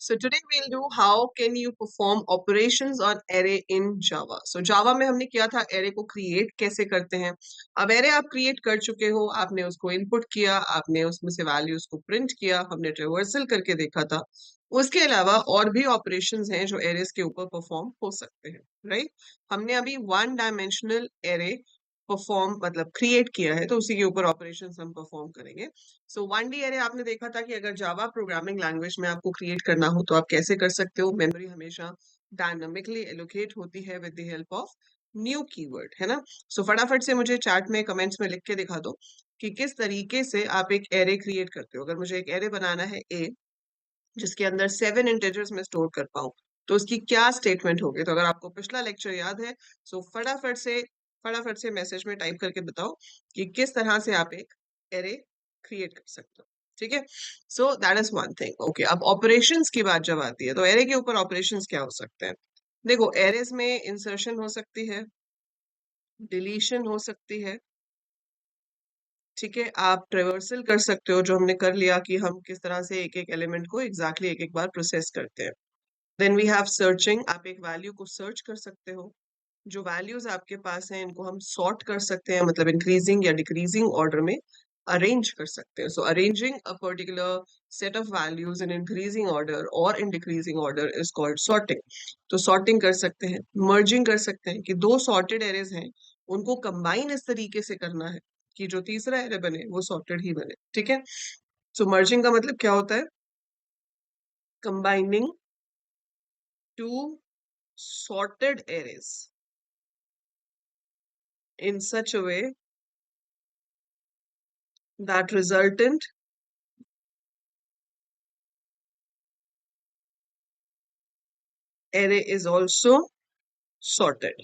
So today we'll do how can you perform operations on array in Java. So Java में हमने किया था array को create कैसे करते हैं. अब array आप create कर चुके हो, आपने उसको input किया, आपने उसमें से values को print किया, हमने traversal करके देखा था. उसके अलावा और भी operations हैं जो arrays के ऊपर perform हो सकते हैं, right? हमने अभी one dimensional array परफॉर्म मतलब क्रिएट किया है तो उसी के ऊपर ऑपरेशंस हम परफॉर्म करेंगे. सो 1D एरे आपने देखा था कि अगर जावा प्रोग्रामिंग लैंग्वेज में आपको क्रिएट करना हो तो आप कैसे कर सकते हो. मेमोरी हमेशा डायनामिकली एलोकेट होती है with the help of new keyword, है ना. सो फटाफट से मुझे चैट में कमेंट्स में लिख के दिखा दो कि किस तरीके से आप एक एरे क्रिएट करते हो. अगर मुझे एक एरे बनाना है ए जिसके अंदर 7 इंटीजर्स में स्टोर कर पाऊं तो उसकी क्या स्टेटमेंट होगी. तो अगर आपको पिछला लेक्चर याद है सो फटाफट से मैसेज में टाइप करके बताओ कि किस तरह से आप एक एरे क्रिएट कर सकते हो. ठीक है. सो that is one thing. Okay, अब ऑपरेशंस की बात जब आती है तो एरे के ऊपर ऑपरेशंस क्या हो सकते हैं. देखो, एरेज में इंसर्शन हो सकती है, डिलीशन हो सकती है. ठीक है, आप ट्रेवर्सल कर सकते हो जो हमने कर लिया कि हम किस तरह से एक एक एलिमेंट को एग्जैक्टली एक एक बार प्रोसेस करते हैं. Then we have searching. आप एक वैल्यू को सर्च कर सकते हो. जो वैल्यूज आपके पास हैं इनको हम सॉर्ट कर सकते हैं, मतलब इंक्रीजिंग या डिक्रीजिंग ऑर्डर में अरेंज कर सकते हैं. So arranging a particular set of values in increasing order और in decreasing order is called sorting. तो सॉर्टिंग कर सकते हैं. मर्जिंग कर सकते हैं कि दो सॉर्टेड एरेज हैं उनको कंबाइन इस तरीके से करना है कि जो तीसरा एरे बने वो सॉर्टेड ही बने. ठीक है. सो मर्जिंग का मतलब क्या होता है. Combining two sorted arrays in such a way that resultant array is also sorted.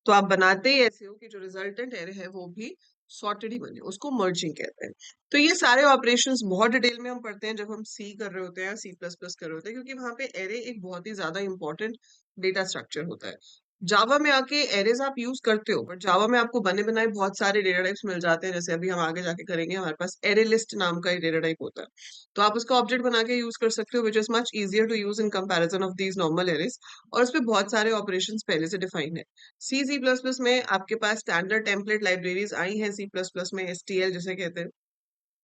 तो आप बनाते ही ऐसे हो कि जो रिजल्टेंट एरे है वो भी सॉर्टेड ही बने, उसको मर्जिंग कहते हैं. तो ये सारे ऑपरेशंस बहुत डिटेल में हम पढ़ते हैं जब हम सी कर रहे होते हैं, सी प्लस प्लस कर रहे होते हैं, क्योंकि वहां पे एरे एक बहुत ही ज्यादा इंपॉर्टेंट डेटा स्ट्रक्चर होता है. जावा में आके एरेज आप यूज करते हो, बट जावा में आपको बने बनाए बहुत सारे डेटा टाइप्स मिल जाते हैं. जैसे अभी हम आगे जाके करेंगे, हमारे पास एरे लिस्ट नाम का एक डेटा टाइप होता है. तो आप उसका ऑब्जेक्ट बना के यूज कर सकते हो, which is much easier to use in comparison of these normal arrays. और उसपे बहुत सारे ऑपरेशंस पहले से डिफाइन है. सी सी प्लस प्लस में आपके पास स्टैंडर्ड टेम्पलेट लाइब्रेरीज आई हैं सी प्लस प्लस में, STL जिसे कहते हैं,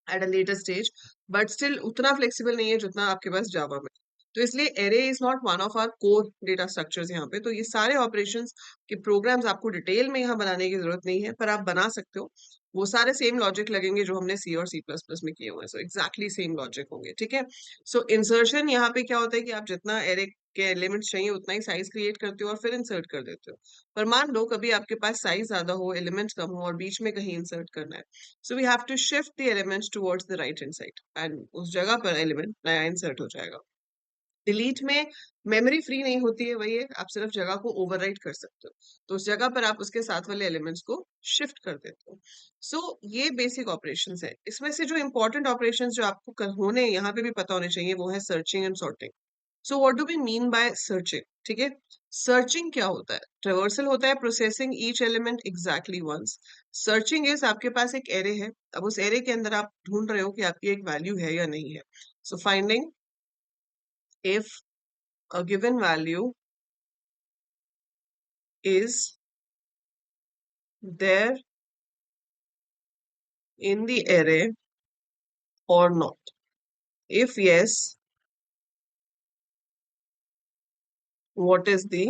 at a later stage. But still उतना फ्लेक्सिबल नहीं है जितना आपके पास जावा में. तो इसलिए array is not one of our core data structures यहाँ पे. तो ये सारे ऑपरेशंस के प्रोग्राम्स आपको डिटेल में यहाँ बनाने की जरूरत नहीं है, पर आप बना सकते हो. वो सारे सेम लॉजिक लगेंगे जो हमने सी और सी प्लस प्लस में किए हुए हैं. सो एग्जैक्टली सेम लॉजिक होंगे. ठीक है. सो इंसर्शन यहाँ पे क्या होता है कि आप जितना एरे के एलिमेंट्स चाहिए उतना ही साइज क्रिएट करते हो और फिर इंसर्ट कर देते हो. पर मान लो कभी आपके पास साइज ज्यादा हो, एलिमेंट्स कम हो और बीच में कहीं इंसर्ट करना है. So we have to shift the elements towards the right hand side and उस जगह पर एलिमेंट नया इंसर्ट हो जाएगा. डिलीट में मेमोरी फ्री नहीं होती है, वही है, आप सिर्फ जगह को ओवरराइट कर सकते हो. तो उस जगह पर आप उसके साथ वाले एलिमेंट्स को शिफ्ट कर देते हो. सो ये बेसिक ऑपरेशंस है. इसमें से जो इंपॉर्टेंट ऑपरेशंस जो आपको होने यहाँ पे भी पता होने चाहिए वो है searching and sorting. So what do we mean by searching. ठीक है. सर्चिंग क्या होता है. ट्रेवर्सल होता है processing each element exactly once. Searching is आपके पास एक एरे है, अब उस एरे के अंदर आप ढूंढ रहे हो कि आपकी एक वैल्यू है या नहीं है. सो finding if a given value is there in the array or not. If yes, what is the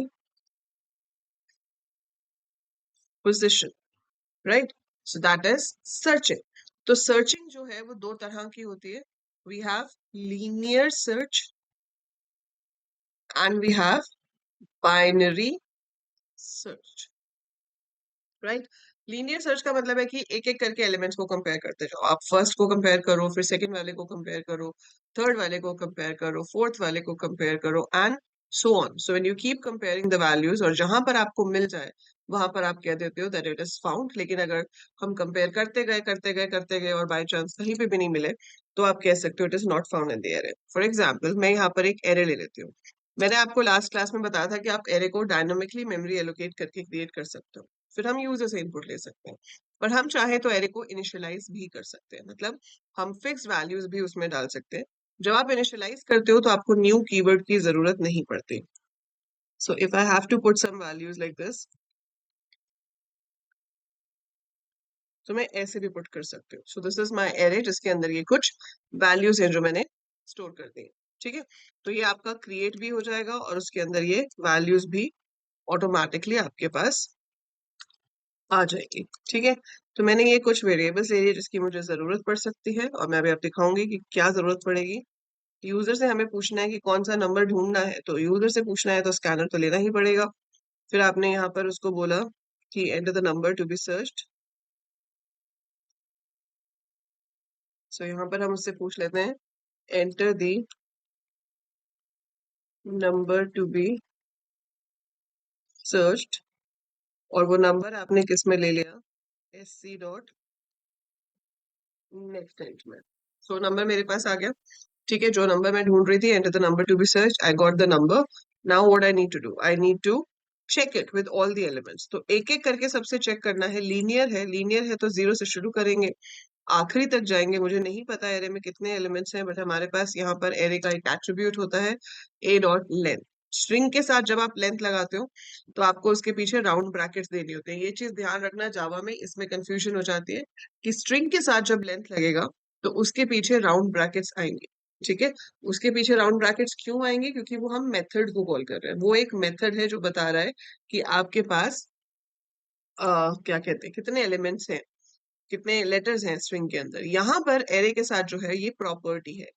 position, right? So that is searching. तो searching जो है वो दो तरह की होती है. We have linear search and we have binary search. Right. Linear search का मतलब है कि एक एक करके एलिमेंट्स को कंपेयर करते जाओ. आप फर्स्ट को कंपेयर करो, फिर सेकंड वाले को कंपेयर करो, थर्ड वाले को कंपेयर करो, फोर्थ वाले को कंपेयर करो and so on. So when you keep comparing the values और जहां पर आपको मिल जाए वहां पर आप कह देते हो दैट इट इज फाउंड. लेकिन अगर हम कंपेयर करते गए और बाय चांस कहीं पे भी नहीं मिले तो आप कह सकते हो it is not found in the array. For example मैं यहाँ पर एक एरे ले लेती हूँ. मैंने आपको लास्ट क्लास में बताया था कि आप एरे को डायनामिकली मेमोरी एलोकेट करके क्रिएट कर सकते हो, फिर हम यूजर से इनपुट ले सकते हैं. पर हम चाहे तो एरे को इनिशियलाइज भी कर सकते हैं, मतलब हम फिक्स वैल्यूज भी उसमें डाल सकते हैं जब आप इनिशियलाइज करते हो तो आपको न्यू कीवर्ड की जरूरत नहीं पड़ती. So if I have to put some values like this, तो मैं ऐसे भी पुट कर सकती हूँ. So this is my array जिसके अंदर ये कुछ वैल्यूज हैं जो मैंने स्टोर कर दी. ठीक है, तो ये आपका क्रिएट भी हो जाएगा और उसके अंदर ये वैल्यूज भी ऑटोमेटिकली आपके पास आ जाएगी. ठीक है, तो मैंने ये कुछ वेरिएबल्स ले लिए जिसकी मुझे जरूरत पड़ सकती है और मैं अभी आप दिखाऊंगी कि क्या जरूरत पड़ेगी. यूजर से हमें पूछना है कि कौन सा नंबर ढूंढना है, तो यूजर से पूछना है तो स्कैनर तो लेना ही पड़ेगा. फिर आपने यहाँ पर उसको बोला कि enter the number to be searched. So यहाँ पर हम उससे पूछ लेते हैं enter the number to be searched, और वो नंबर आपने किस में ले लिया, SC डॉट नेक्स्ट एंड में. सो नंबर मेरे पास आ गया. ठीक है, जो नंबर मैं ढूंढ रही थी, enter the number to be search, I got the number. Now what I need to do, I need to check it with all the elements. तो एक एक करके सबसे चेक करना है. लीनियर है तो जीरो से शुरू करेंगे, आखिरी तक जाएंगे. मुझे नहीं पता एरे में कितने एलिमेंट्स हैं, बट हमारे पास यहाँ पर एरे का एक एट्रीब्यूट होता है ए डॉट लेंथ. स्ट्रिंग के साथ जब आप लेंथ लगाते हो तो आपको उसके पीछे राउंड ब्रैकेट्स देने होते हैं. ये चीज ध्यान रखना, जावा में इसमें कंफ्यूजन हो जाती है कि स्ट्रिंग के साथ जब लेंथ लगेगा तो उसके पीछे राउंड ब्रैकेट्स आएंगे. ठीक है, उसके पीछे राउंड ब्रैकेट्स क्यों आएंगे, क्योंकि वो हम मेथड को कॉल कर रहे हैं. वो एक मेथड है जो बता रहा है कि आपके पास क्या कहते हैं, कितने एलिमेंट्स हैं, कितने लेटर्स हैं स्ट्रिंग के अंदर. यहाँ पर एरे के साथ जो है ये प्रॉपर्टी है.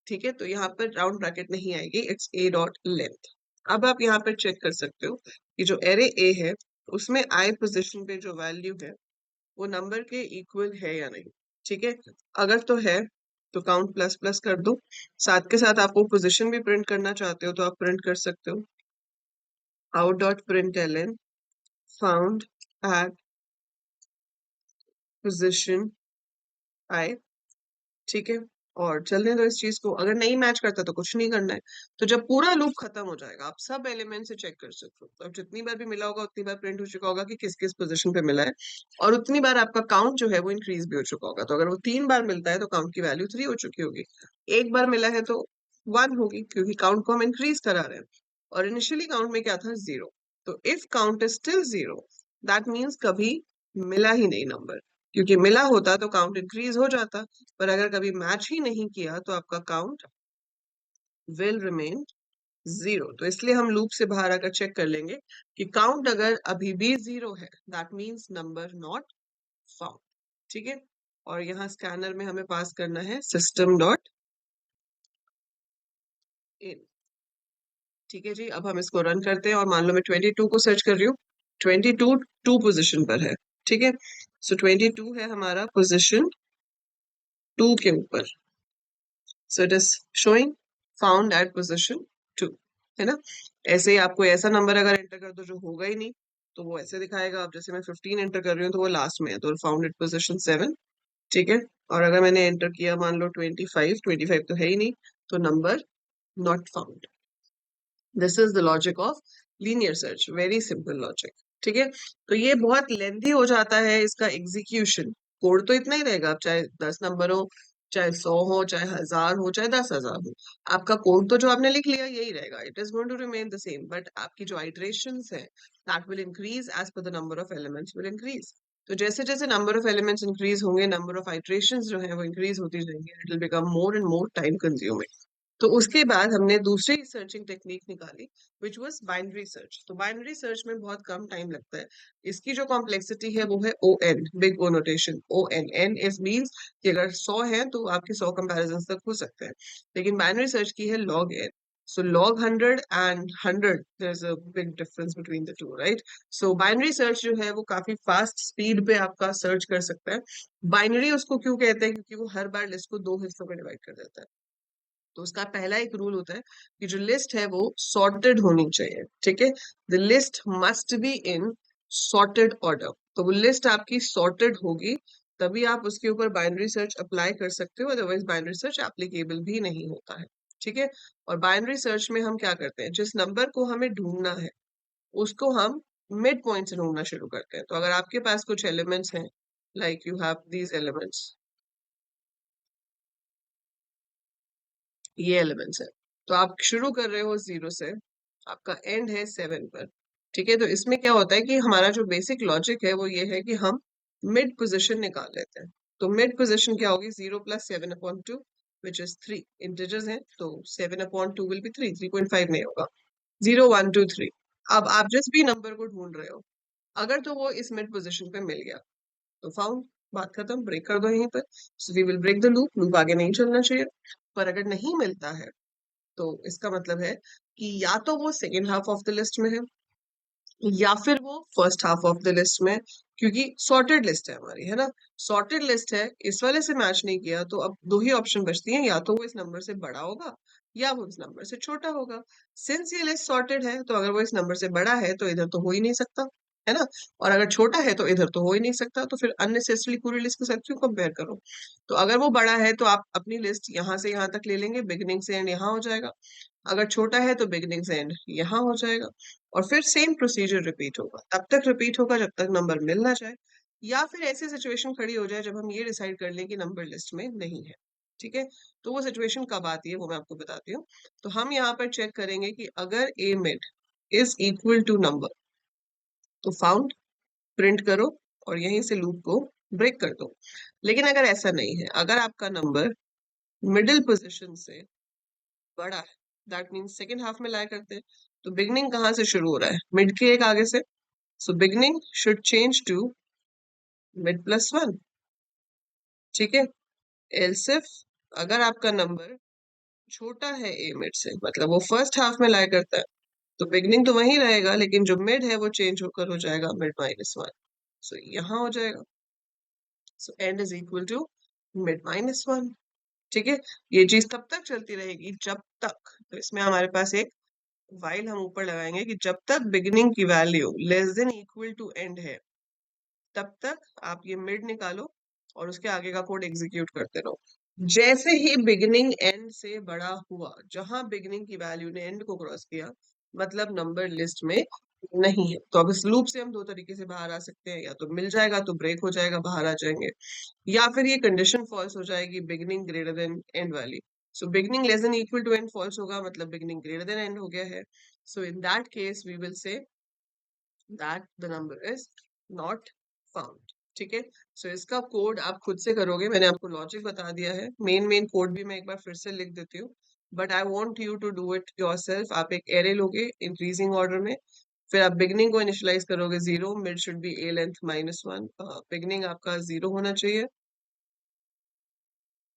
ठीक है, तो यहाँ पर राउंड ब्रैकेट नहीं आएगी, इट्स ए डॉट लेंथ. अब आप यहाँ पर चेक कर सकते हो कि जो एरे ए है उसमें आई पोजीशन पे जो वैल्यू है वो नंबर के इक्वल है या नहीं. ठीक है, अगर तो है तो काउंट प्लस प्लस कर दो. साथ के साथ आपको पोजीशन भी प्रिंट करना चाहते हो तो आप प्रिंट कर सकते हो, out dot print L found at position I. ठीक है, और चलने दो इस चीज को. अगर नहीं मैच करता तो कुछ नहीं करना है. तो जब पूरा लूप खत्म हो जाएगा आप सब एलिमेंट से चेक कर सकते हो. तो अब जितनी बार भी मिला होगा उतनी बार प्रिंट हो चुका होगा कि किस किस पोजीशन पे मिला है, और उतनी बार आपका काउंट जो है वो इंक्रीज भी हो चुका होगा. तो अगर वो 3 बार मिलता है तो काउंट की वैल्यू 3 हो चुकी होगी. एक बार मिला है तो 1 होगी, क्योंकि काउंट को हम इंक्रीज करा रहे हैं. और इनिशियली काउंट में क्या था, 0. तो if count is still 0, that means कभी मिला ही नहीं नंबर. क्योंकि मिला होता तो काउंट इंक्रीज हो जाता, पर अगर कभी मैच ही नहीं किया तो आपका काउंट विल रिमेन 0. तो इसलिए हम लूप से बाहर आकर चेक कर लेंगे कि काउंट अगर अभी भी 0 है, that means number not found. ठीक है, और यहाँ स्कैनर में हमें पास करना है सिस्टम डॉट इन. ठीक है जी, अब हम इसको रन करते हैं और मान लो मैं 22 को सर्च कर रही हूँ. 22 टू पोजिशन पर है. ठीक है, सो 22 है हमारा पोजिशन 2 के ऊपर. So it is showing found at position 2, है ना. ऐसे ही आपको ऐसा नंबर अगर एंटर कर दो जो होगा ही नहीं तो वो ऐसे दिखाएगा. अब जैसे मैं 15 एंटर कर रही हूँ तो वो लास्ट में है, तो फाउंड एट पोजिशन 7. ठीक है, और अगर मैंने एंटर किया मान लो 25 तो है ही नहीं, तो number not found. This is the logic of linear search, very simple logic. ठीक है, तो ये बहुत लेंथी हो जाता है इसका एग्जीक्यूशन. कोड तो इतना ही रहेगा, अब चाहे 10 नंबर हो, चाहे 100 हो, चाहे 1000 हो, चाहे 10,000 हो. आपका कोड तो जो आपने लिख लिया यही रहेगा, it is going to remain the same. But आपकी जो आइट्रेशंस है that will increase as per the number of elements will increase. तो जैसे जैसे नंबर ऑफ एलिमेंट्स इंक्रीज होंगे, नंबर ऑफ आइट्रेशंस जो है वो इंक्रीज होती जाएंगी. It will become more and more time consuming. तो उसके बाद हमने दूसरी सर्चिंग टेक्निक निकाली विच वाज बाइनरी सर्च. तो बाइनरी सर्च में बहुत कम टाइम लगता है. इसकी जो कॉम्प्लेक्सिटी है वो है O N, big O notation. O N, N is means कि अगर 100 है तो आपके 100 कंपैरिजन तक हो सकते हैं. लेकिन बाइनरी सर्च की है log N. So log 100 and 100, there's a big difference between the two, right? So binary search जो है वो काफी फास्ट स्पीड पे आपका सर्च कर सकता है. बाइनरी उसको क्यों कहते हैं, क्योंकि वो हर बार लिस्ट को 2 हिस्सों में डिवाइड कर देता है. तो उसका पहला एक रूल होता है कि जो लिस्ट है वो सॉर्टेड होनी चाहिए. ठीक है, the list must be in sorted order. तो वो लिस्ट आपकी सॉर्टेड होगी तभी आप उसके ऊपर बाइनरी सर्च अप्लाई कर सकते हो, अदरवाइज बाइनरी सर्च एप्लीकेबल भी नहीं होता है. ठीक है, और बाइनरी सर्च में हम क्या करते हैं, जिस नंबर को हमें ढूंढना है उसको हम मिड पॉइंट से ढूंढना शुरू करते हैं. तो अगर आपके पास कुछ एलिमेंट्स हैं, like you have these elements, ये एलिमेंट्स है। तो आप शुरू कर रहे हो 0 से, आपका एंड है 7 पर। ठीक है, तो इसमें क्या होता है कि हमारा जो बेसिक लॉजिक है वो ये है कि हम मिड पोजीशन निकाल लेते हैं। तो मिड पोजीशन क्या होगी, 0 + 7/2 विच इज 3 इंटीजर्स हैं, तो 7/2 विल बी 3, 3.5 नहीं होगा, 0 1 2 3। अब आप जिस भी नंबर को ढूंढ रहे हो, अगर तो वो इस मिड पोजीशन पे मिल गया तो फाउंड, बात खत्म, ब्रेक कर दो यहीं पर। So we will break the loop, loop आगे नहीं चलना चाहिए। पर अगर नहीं मिलता है तो इसका मतलब है कि या तो वो second half of the list में है या फिर वो first half of the list में, क्योंकि सॉर्टेड लिस्ट है हमारी, है ना। सॉर्टेड लिस्ट है, इस वाले से मैच नहीं किया, तो अब दो ही ऑप्शन बचती हैं, या तो वो इस नंबर से बड़ा होगा या वो इस नंबर से छोटा होगा। सिंस ये लिस्ट सॉर्टेड है तो अगर वो इस नंबर से बड़ा है तो इधर तो हो ही नहीं सकता, है ना। और अगर छोटा है तो इधर तो हो ही नहीं सकता, तो फिर अननेसेसरली पूरी लिस्ट के साथ क्यों कंपेयर करो। तो अगर वो बड़ा है तो आप अपनी लिस्ट यहाँ से यहाँ तक ले लेंगे, बिगिनिंग से एंड यहाँ हो जाएगा। अगर छोटा है तो बिगिनिंग से एंड यहाँ हो जाएगा, और फिर सेम प्रोसीजर रिपीट होगा, तब तक रिपीट होगा जब तक नंबर मिल ना जाए, या फिर ऐसी सिचुएशन खड़ी हो जाए जब हम ये डिसाइड कर लें कि नंबर लिस्ट में नहीं है। ठीक है, तो वो सिचुएशन कब आती है वो मैं आपको बताती हूँ। तो हम यहाँ पर चेक करेंगे कि अगर A mid is equal to number, तो फाउंड प्रिंट करो और यहीं से लूप को ब्रेक कर दो। लेकिन अगर ऐसा नहीं है, अगर आपका नंबर मिडिल पोजिशन से बड़ा है, दैट मीन्स सेकेंड हाफ में लाया करते हैं, तो बिगनिंग कहाँ से शुरू हो रहा है, मिड के एक आगे से। So beginning should change to mid +1। ठीक है, एल्स इफ अगर आपका नंबर छोटा है ए मिड से, मतलब वो फर्स्ट हाफ में लाया करता है, तो बिगनिंग तो वही रहेगा, लेकिन जो मिड है वो चेंज होकर हो जाएगा मिड -1। सो यहाँ हो जाएगा, so end is equal to mid -1। ठीक है, ये चीज तब तक चलती रहेगी जब तक, तो इसमें हमारे पास एक वाइल हम ऊपर लगाएंगे कि जब तक बिगिनिंग की value less than equal to end है, तब तक आप ये मिड निकालो और उसके आगे का कोड एग्जीक्यूट करते रहो। जैसे ही बिगिनिंग एंड से बड़ा हुआ, जहां बिगिनिंग की वैल्यू ने एंड को क्रॉस किया, मतलब नंबर लिस्ट में नहीं है। तो अब इस लूप से हम दो तरीके से बाहर आ सकते हैं, या तो मिल जाएगा तो ब्रेक हो जाएगा, बाहर आ जाएंगे, या फिर ये कंडीशन फॉल्स हो जाएगी, बिगिनिंग ग्रेटर देन एंड वाली। So beginning less than equal to end false होगा, मतलब बिगिनिंग ग्रेटर देन एंड हो गया है। So in that case we will say that the number is not found। ठीक है, सो इसका कोड आप खुद से करोगे, मैंने आपको लॉजिक बता दिया है, मेन कोड भी मैं एक बार फिर से लिख देती हूँ, but I want you to do it yourself. आप एक एरे लोगे इंक्रीजिंग ऑर्डर में, फिर आप बिगनिंग को इनिशियलाइज करोगे 0, mid should be A length -1, beginning आपका 0 होना चाहिए,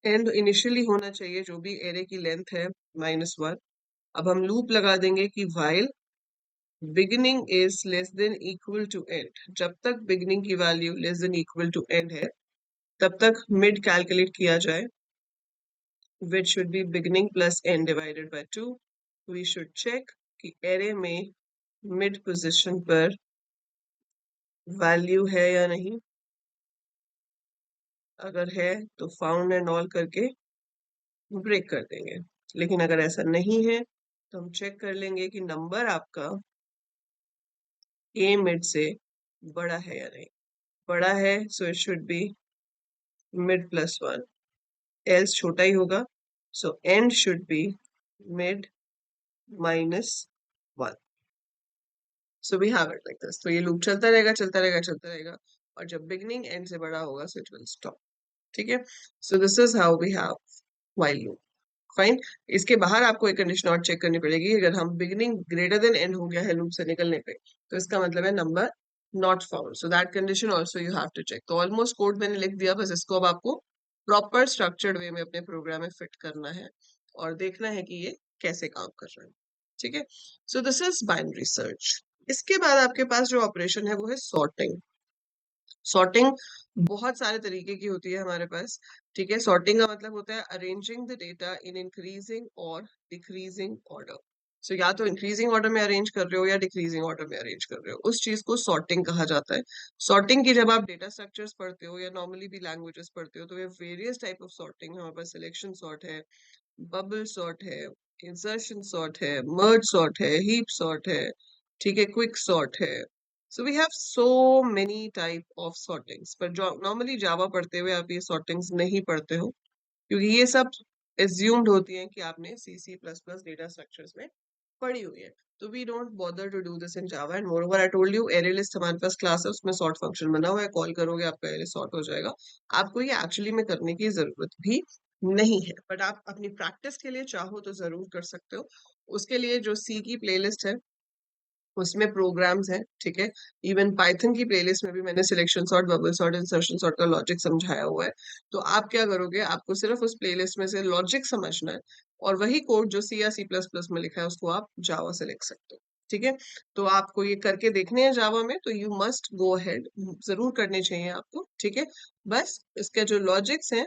एंड इनिशियली होना चाहिए जो भी एरे की लेंथ है -1। अब हम लूप लगा देंगे कि while beginning is less than equal to end, जब तक बिगिनिंग की value less than equal to end है, तब तक मिड कैलकुलेट किया जाए, which should be beginning plus end divided by 2। We should check कि एरे में मिड पोजीशन पर वैल्यू है या नहीं, अगर है तो फाउंड एंड ऑल करके ब्रेक कर देंगे। लेकिन अगर ऐसा नहीं है तो हम चेक कर लेंगे कि नंबर आपका ए मिड से बड़ा है या नहीं। बड़ा है so it should be mid +1, else छोटा ही होगा, so end should be mid -1। So we have it like this. तो ये लूप चलता रहेगा चलता रहेगा चलता रहेगा, और जब बिगनिंग एंड से बड़ा होगा सो इट विल स्टॉप। ठीक है, so this is how we have while loop. Fine, इसके बाहर आपको एक कंडीशन और चेक करनी पड़ेगी, अगर हम बिगिनिंग ग्रेटर देन एंड हो गया है लूप से निकलने पे, तो इसका मतलब है number not found. So that condition also you have to check. तो ऑलमोस्ट कोड मैंने लिख दिया, बस इसको अब आपको प्रॉपर स्ट्रक्चर्ड वे में अपने प्रोग्राम में फिट करना है और देखना है कि ये कैसे काम कर रहा है। ठीक है, so this is binary search. इसके बाद आपके पास जो ऑपरेशन है वो है सॉर्टिंग। सॉर्टिंग बहुत सारे तरीके की होती है हमारे पास। ठीक है, सॉर्टिंग का मतलब होता है arranging the data in increasing और डिक्रीजिंग ऑर्डर। सो या तो इंक्रीजिंग ऑर्डर में अरेंज कर रहे हो या डिक्रीजिंग ऑर्डर में अरेंज कर रहे हो, उस चीज को सॉर्टिंग कहा जाता है। सॉर्टिंग की जब आप डेटा स्ट्रक्चर्स पढ़ते हो या नॉर्मली भी लैंग्वेजेस पढ़ते हो, तो ये वेरियस टाइप ऑफ सॉर्टिंग, हमारे पास सिलेक्शन सॉर्ट है, बबल सॉर्ट है, इंसर्शन सॉर्ट है, मर्ज सॉर्ट है, हीप सॉर्ट है, ठीक है, क्विक सॉर्ट है। So we have so many type of sortings, पर जो नॉर्मली जावा पढ़ते हुए आप ये सॉर्टिंग्स नहीं पढ़ते हो, क्योंकि ये सब एज्यूम्ड होती हैं कि आपने C++ डेटा स्ट्रक्चर्स में पढ़ी हुई है। तो we don't bother to do this in Java and moreover I told you array list हमारे पास क्लास है, उसमें सॉर्ट फंक्शन बना हुआ है, कॉल करोगे आपका एरे सॉर्ट हो जाएगा। आपको ये एक्चुअली में करने की जरूरत भी नहीं है, बट आप अपनी प्रैक्टिस के लिए चाहो तो जरूर कर सकते हो। उसके लिए जो सी की प्लेलिस्ट है उसमें प्रोग्राम्स हैं, ठीक है। इवन पाइथन की प्लेलिस्ट में भी मैंने selection sort, bubble sort, insertion sort का लॉजिक समझाया हुआ है। तो आप क्या करोगे, आपको सिर्फ उस प्लेलिस्ट में से लॉजिक समझना है और वही कोड जो सी या C++ में लिखा है उसको आप जावा से लिख सकते हो, ठीक है। तो आपको ये करके देखने हैं जावा में, तो यू मस्ट गो अहेड, जरूर करने चाहिए आपको, ठीक है। बस इसके जो लॉजिक्स हैं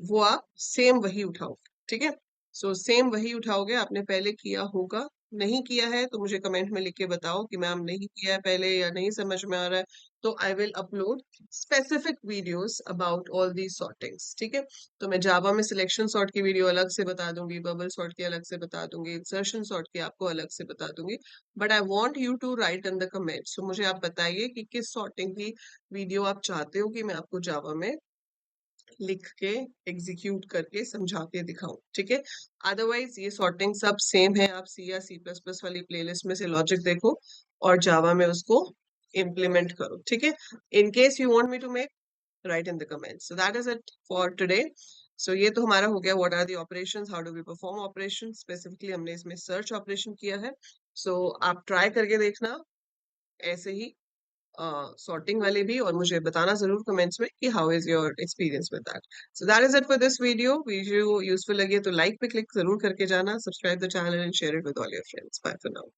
वो आप सेम वही उठाओगे, ठीक है। सो सेम वही उठाओगे, आपने पहले किया होगा। नहीं किया है तो मुझे कमेंट में लिख के बताओ कि मैम नहीं किया है पहले या नहीं समझ में आ रहा है, तो I will upload specific videos about all the sortings, ठीक है। तो मैं जावा में सिलेक्शन सॉर्ट की वीडियो अलग से बता दूंगी, बबल सॉर्ट की अलग से बता दूंगी, इंसर्शन सॉर्ट की आपको अलग से बता दूंगी। But I want you to write in the comments, तो मुझे आप बताइए कि किस सॉर्टिंग की वीडियो आप चाहते हो कि मैं आपको जावा में लिख के एग्जीक्यूट करके समझा के दिखाऊं, ठीक है। अदरवाइज ये सॉर्टिंग सब सेम है, आप सी या C++ वाली प्लेलिस्ट में से लॉजिक देखो और जावा में उसको इम्प्लीमेंट करो, ठीक है। In case you want me to make, write in the comments. So that is it for today. So ये तो हमारा हो गया what are the operations, how do we perform operation. Specifically हमने इसमें सर्च ऑपरेशन किया है। सो आप ट्राई करके देखना ऐसे ही सॉर्टिंग वाले भी, और मुझे बताना जरूर कमेंट्स में कि how is your experience with that. So that is it for this video useful लगे तो लाइक पे क्लिक जरूर करके जाना, subscribe the channel and share it with all your friends. Bye for now.